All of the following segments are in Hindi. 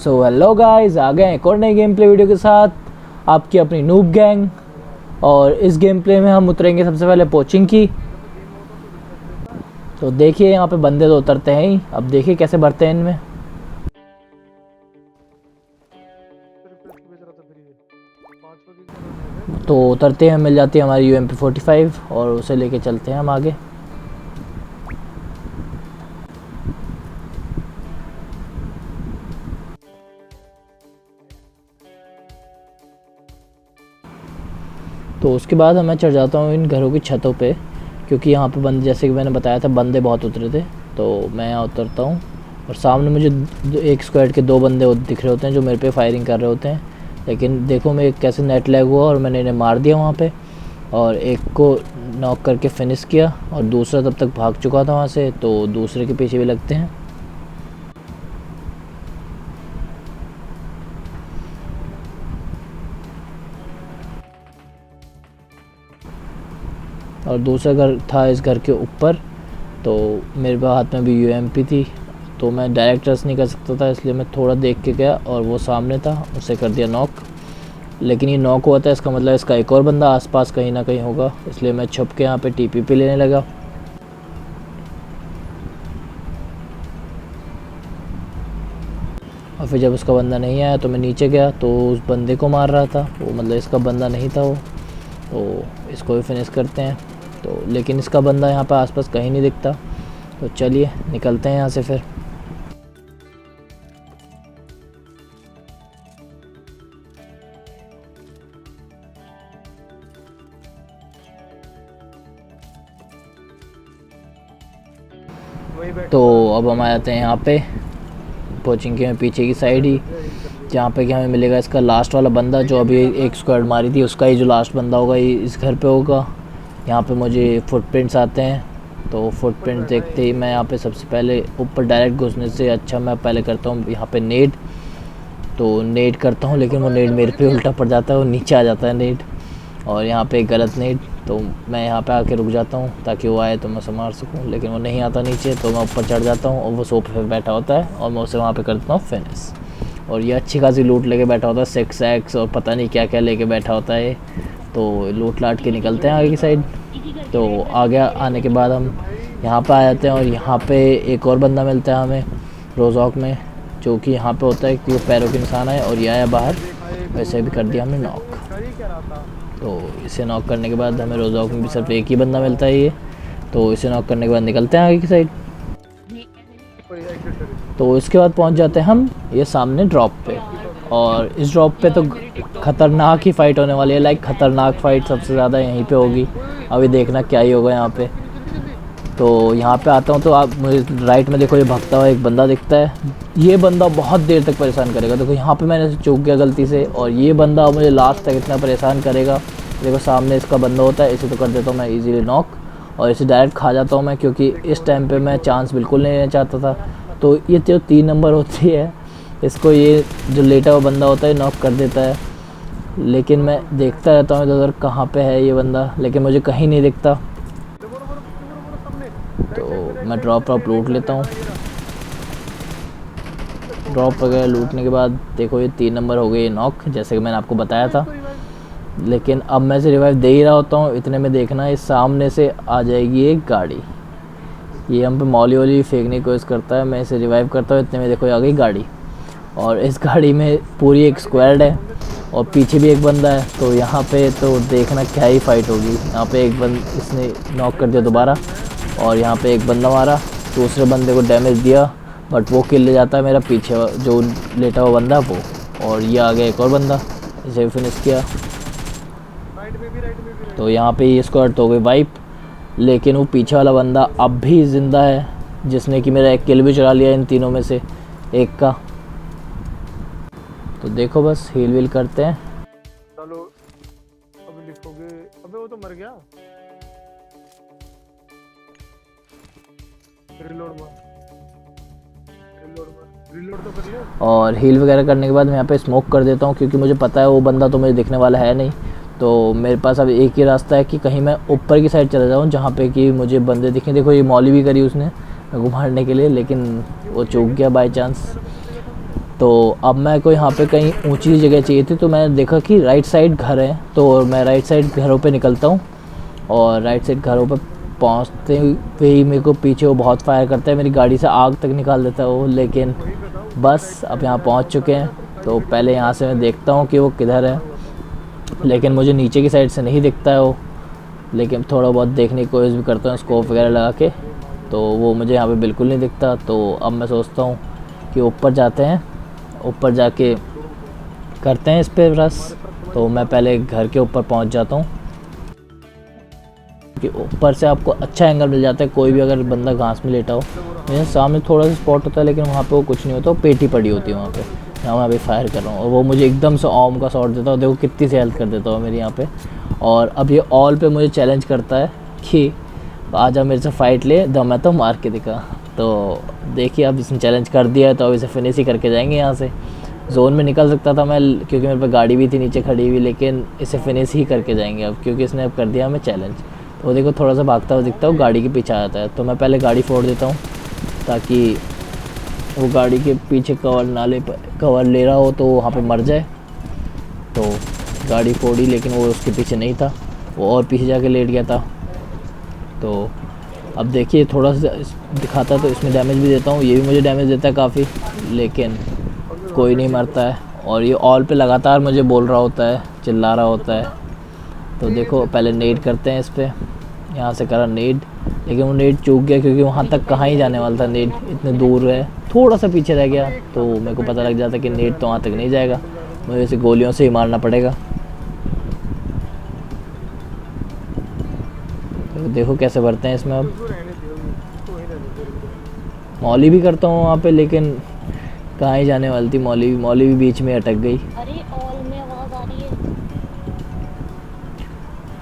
सो हेलो गाइस, आ गए एक और नई गेम प्ले वीडियो के साथ आपकी अपनी नूब गैंग। और इस गेम प्ले में हम उतरेंगे सबसे पहले पोचिंग की। तो देखिए यहाँ पे बंदे तो उतरते हैं ही, अब देखिए कैसे भरते हैं इनमें। तो उतरते हैं, मिल जाती है हमारी UMP45 और उसे लेके चलते हैं हम आगे। तो उसके बाद मैं चढ़ जाता हूँ इन घरों की छतों पे, क्योंकि यहाँ पे बंदे, जैसे कि मैंने बताया था, बंदे बहुत उतरे थे। तो मैं यहाँ उतरता हूँ और सामने मुझे एक स्क्वाड के 2 बंदे दिख रहे होते हैं जो मेरे पे फायरिंग कर रहे होते हैं। लेकिन देखो मैं कैसे नेट लैग हुआ और मैंने इन्हें मार दिया वहाँ पे, और एक को नॉक करके फिनिश किया और दूसरा तब तक भाग चुका था वहाँ से। तो दूसरे के पीछे भी लगते हैं। और दूसरा घर था इस घर के ऊपर। तो मेरे हाथ में भी UMP थी, तो मैं डायरेक्ट रश नहीं कर सकता था, इसलिए मैं थोड़ा देख के गया और वो सामने था, उसे कर दिया नॉक। लेकिन ये नॉक हुआ था, इसका मतलब इसका एक और बंदा आसपास कहीं ना कहीं होगा, इसलिए मैं छुप के यहाँ पे TPP लेने लगा। और फिर जब उसका बंदा नहीं आया तो मैं नीचे गया, तो उस बंदे को मार रहा था वो, मतलब इसका बंदा नहीं था वो। तो इसको भी फिनिश करते हैं। तो लेकिन इसका बंदा यहाँ पे आसपास कहीं नहीं दिखता। तो चलिए निकलते हैं यहाँ से फिर। तो अब हम आ जाते हैं यहाँ पे कोचिंग के पीछे की साइड ही, जहाँ पे कि हमें मिलेगा इसका लास्ट वाला बंदा, जो अभी एक स्क्वाड मारी थी उसका ही जो लास्ट बंदा होगा ये इस घर पे होगा। यहाँ पे मुझे फुटप्रिंट्स आते हैं, तो फुटप्रिंट देखते ही मैं यहाँ पे सबसे पहले ऊपर डायरेक्ट घुसने से अच्छा मैं पहले करता हूँ यहाँ पे नेड। तो नेड करता हूँ, लेकिन वो नेड मेरे पे उल्टा पड़ जाता है, वो नीचे आ जाता है नेड, और यहाँ पे गलत नेड। तो मैं यहाँ पे आके रुक जाता हूँ ताकि वो आए तो मैं उसे मार सकूँ, लेकिन वो नहीं आता नीचे। तो मैं ऊपर चढ़ जाता हूँ और वो सोफे पे बैठा होता है और मैं उसे वहाँ पे कर देता हूँ फिनिश। और ये अच्छी खासी लूट लेके बैठा होता है, 6x और पता नहीं क्या क्या लेके बैठा होता है। तो लूट लाट के निकलते हैं आगे की साइड। तो आगे आने के बाद हम यहाँ पे आ जाते हैं और यहाँ पे एक और बंदा मिलता है हमें रोज़ॉक में, जो कि यहाँ पे होता है कि वो पैरों के निशान है और ये आया बाहर। वैसे भी कर दिया हमने नॉक। तो इसे नॉक करने के बाद हमें रोज़ॉक में भी सिर्फ एक ही बंदा मिलता है ये। तो इसे नॉक करने के बाद निकलते हैं आगे की साइड। तो इसके बाद पहुंच जाते हैं हम ये सामने ड्रॉप पे, और इस ड्रॉप पे तो ख़तरनाक ही फ़ाइट होने वाली है। लाइक ख़तरनाक फ़ाइट सबसे ज़्यादा यहीं पे होगी। अभी देखना क्या ही होगा यहाँ पे। तो यहाँ पे आता हूँ तो आप मुझे राइट में देखो, ये भागता हुआ एक बंदा दिखता है। ये बंदा बहुत देर तक परेशान करेगा। देखो यहाँ पे मैंने चूक गया गलती से, और ये बंदा मुझे लास्ट तक इतना परेशान करेगा। देखो सामने इसका बंदा होता है, इसे तो कर देता हूँ मैं इजीली नॉक, और इसे डायरेक्ट खा जाता हूँ मैं, क्योंकि इस टाइम पे मैं चांस बिल्कुल नहीं लेना चाहता था। तो ये जो 3 नंबर होती है, इसको ये जो लेटा हुआ बंदा होता है नॉक कर देता है। लेकिन मैं देखता रहता हूँ इधर कहाँ पे है ये बंदा, लेकिन मुझे कहीं नहीं दिखता। तो मैं ड्रॉप लूट लेता हूँ। ड्रॉप वगैरह लूटने के बाद देखो ये 3 नंबर हो गए नॉक, जैसे कि मैंने आपको बताया था। लेकिन अब मैं इसे रिवाइव दे ही रहा होता हूँ, इतने में देखना इस सामने से आ जाएगी एक गाड़ी। ये हम पे मौली वोली फेंकने की कोशिश करता है। मैं इसे रिवाइव करता हूँ, इतने में देखो आ गई गाड़ी, और इस गाड़ी में पूरी एक स्क्वाड है और पीछे भी एक बंदा है। तो यहाँ पे तो देखना क्या ही फाइट होगी। यहाँ पे एक इसने नॉक कर दिया दोबारा, और यहाँ पे एक बंदा मारा, दूसरे बंदे को डैमेज दिया, बट वो किल ले जाता है मेरा पीछे जो लेटा हुआ बंदा वो। और ये आ गया एक और बंदा, इसे फिनिश किया। तो यहाँ पे ये स्क्वाड तो हो गई वाइप, लेकिन वो पीछे वाला बंदा अब भी ज़िंदा है, जिसने कि मेरा एक किल भी चुरा लिया इन तीनों में से एक का। तो देखो बस हील वील करते हैं। चलो अभी लिखोगे। अबे वो तो मर गया। रिलोड तो कर ले। और हील वगैरह करने के बाद मैं यहाँ पे स्मोक कर देता हूँ, क्योंकि मुझे पता है वो बंदा तो मुझे दिखने वाला है नहीं। तो मेरे पास अब एक ही रास्ता है कि कहीं मैं ऊपर की साइड चला जाऊँ, जहाँ पे कि मुझे बंदे दिखें। देखो ये मौली भी करी उसने मेरे को मारने के लिए, लेकिन वो चूक गया बाय चांस। तो अब मैं को यहाँ पे कहीं ऊंची जगह चाहिए थी, तो मैंने देखा कि राइट साइड घर है, तो मैं राइट साइड घरों पे निकलता हूँ। और राइट साइड घरों पे पहुँचते हुए ही मेरे को पीछे वो बहुत फायर करता है, मेरी गाड़ी से आग तक निकाल देता है वो। लेकिन बस अब यहाँ पहुँच चुके हैं, तो पहले यहाँ से मैं देखता हूँ कि वो किधर है, लेकिन मुझे नीचे की साइड से नहीं दिखता है वो। लेकिन थोड़ा बहुत देखने की कोशिश भी करता हूँ स्कोप वगैरह लगा के, तो वो मुझे यहाँ पे बिल्कुल नहीं दिखता। तो अब मैं सोचता हूँ कि ऊपर जाते हैं, ऊपर जाके करते हैं इस पर रस। तो मैं पहले घर के ऊपर पहुँच जाता हूँ कि ऊपर से आपको अच्छा एंगल मिल जाता है, कोई भी अगर बंदा घास में लेटा हो। मेरे सामने थोड़ा सा स्पॉट होता है, लेकिन वहाँ पे वो कुछ नहीं होता, वो पेटी पड़ी होती है वहाँ पे, जहाँ मैं अभी फायर कर रहा हूँ। और वो मुझे एकदम से ऑम का शॉट देता है, देखो कितनी सी हेल्थ कर देता हूँ मेरी यहाँ पे। और अब ये ऑल पे मुझे चैलेंज करता है कि आजा मेरे से फ़ाइट ले, दम मैं तो मार के दिखा। तो देखिए अब इसने चैलेंज कर दिया है, तो अब इसे फिनिश ही करके जाएंगे यहाँ से। जोन में निकल सकता था मैं, क्योंकि मेरे पे गाड़ी भी थी नीचे खड़ी हुई, लेकिन इसे फिनिश ही करके जाएंगे अब, क्योंकि इसने अब कर दिया हमें चैलेंज। तो देखो थोड़ा सा भागता हुआ दिखता हूँ, गाड़ी के पीछे आ जाता है। तो मैं पहले गाड़ी फोड़ देता हूँ, ताकि वो गाड़ी के पीछे कवर ले रहा हो तो वहाँ पे मर जाए। तो गाड़ी फोड़ी, लेकिन वो उसके पीछे नहीं था, वो और पीछे जाके लेट गया था। तो अब देखिए थोड़ा सा दिखाता तो इसमें डैमेज भी देता हूँ, ये भी मुझे डैमेज देता है काफ़ी, लेकिन कोई नहीं मरता है। और ये ऑल पे लगातार मुझे बोल रहा होता है, चिल्ला रहा होता है। तो देखो पहले नेड करते हैं इस पर, यहाँ से करा नेड, लेकिन वो नेड चूक गया, क्योंकि वहाँ तक कहाँ ही जाने वाला था, नेड इतने दूर है, थोड़ा सा पीछे रह गया। तो मेरे को पता लग जाता कि नेड तो वहाँ तक नहीं जाएगा, मुझे इसे गोलियों से ही मारना पड़ेगा। तो देखो कैसे भरते हैं इसमें। अब मौली भी करता हूँ वहाँ पे, लेकिन कहाँ ही जाने वाली थी मौली भी बीच में अटक गई। अरे ऑल में आवाज आ रही है।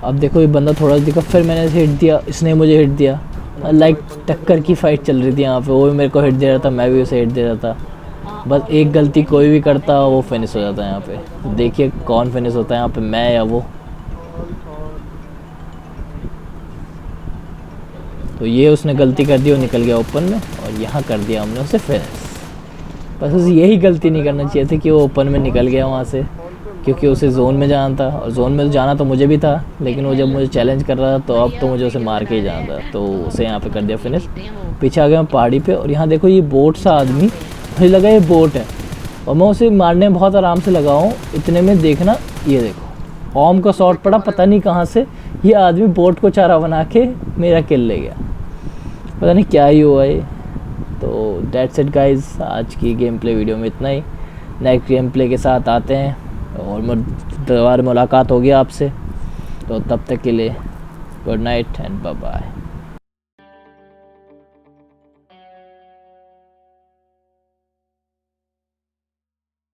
अब देखो ये बंदा थोड़ा दिखा, फिर मैंने इसे हिट दिया, इसने मुझे हिट दिया। लाइक टक्कर की फाइट चल रही थी यहाँ पे, वो भी मेरे को हिट दे रहा था, मैं भी उसे हिट दे रहा था। बस एक गलती कोई भी करता वो फिनिश हो जाता है यहाँ पे। तो देखिए कौन फिनिश होता है यहाँ पे, मैं या वो। तो ये उसने गलती कर दी, वो निकल गया ओपन में, और यहाँ कर दिया हमने उसे फिनिश। बस उसे यही गलती नहीं करना चाहिए थी कि वो ओपन में निकल गया वहाँ से, क्योंकि उसे जोन में जाना था। और जोन में जाना तो मुझे भी था, लेकिन वो जब मुझे चैलेंज कर रहा था, तो अब तो मुझे उसे मार के ही जाना था। तो उसे यहाँ पे कर दिया फिनिश। पीछे आ गया मैं पहाड़ी पे, और यहाँ देखो ये बोट सा आदमी, मुझे लगा ये बोट है, और मैं उसे मारने में बहुत आराम से लगा हूँ। इतने में देखना, ये देखो ऑम का शॉट पड़ा, पता नहीं कहाँ से ये आदमी बोट को चारा बना के मेरा किल ले गया, पता नहीं क्या ही हुआ ये। तो दैट्स इट गाइज, आज की गेम प्ले वीडियो में इतना ही। नेक्स्ट गेम प्ले के साथ आते हैं, और दोबारा मुलाकात होगी आपसे। तो तब तक के लिए good night and bye bye.